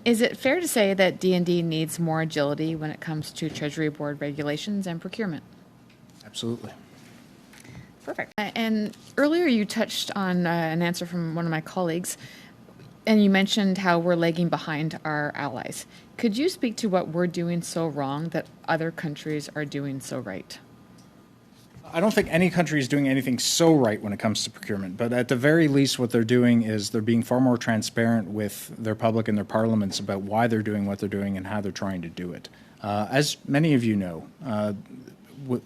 Is it fair to say that D&D needs more agility when it comes to Treasury Board regulations and procurement? Absolutely. Perfect. And earlier you touched on an answer from one of my colleagues, and you mentioned how we're lagging behind our allies. Could you speak to what we're doing so wrong that other countries are doing so right? I don't think any country is doing anything so right when it comes to procurement, but at the very least what they're doing is they're being far more transparent with their public and their parliaments about why they're doing what they're doing and how they're trying to do it. As many of you know,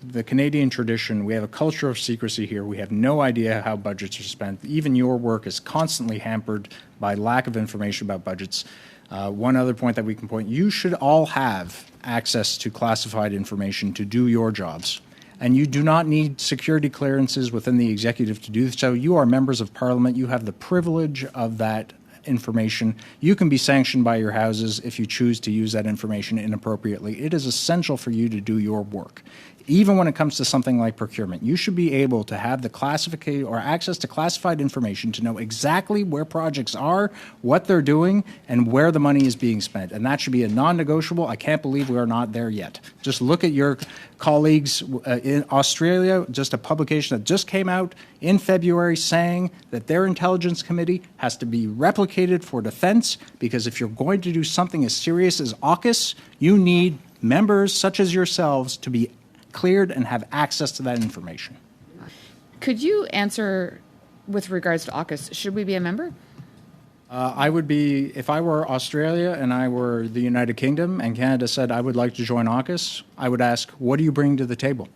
the Canadian tradition, we have a culture of secrecy here. We have no idea how budgets are spent. Even your work is constantly hampered by lack of information about budgets. One other point that we can point, you should all have access to classified information to do your jobs. And you do not need security clearances within the executive to do so. You are members of parliament. You have the privilege of that information. You can be sanctioned by your houses if you choose to use that information inappropriately. It is essential for you to do your work. Even when it comes to something like procurement, you should be able to have the classification or access to classified information to know exactly where projects are, what they're doing, and where the money is being spent. And that should be a non-negotiable. I can't believe we are not there yet. Just look at your colleagues in Australia, just a publication that just came out in February saying that their intelligence committee has to be replicated for defense, because if you're going to do something as serious as AUKUS, you need members such as yourselves to be cleared and have access to that information. Could you answer with regards to AUKUS, should we be a member? I would be, if I were Australia and I were the United Kingdom and Canada said I would like to join AUKUS, I would ask, what do you bring to the table?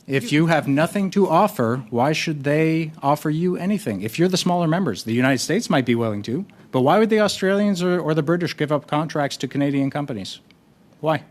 If you have nothing to offer, why should they offer you anything? If you're the smaller members, the United States might be willing to, but why would the Australians or the British give up contracts to Canadian companies? Why?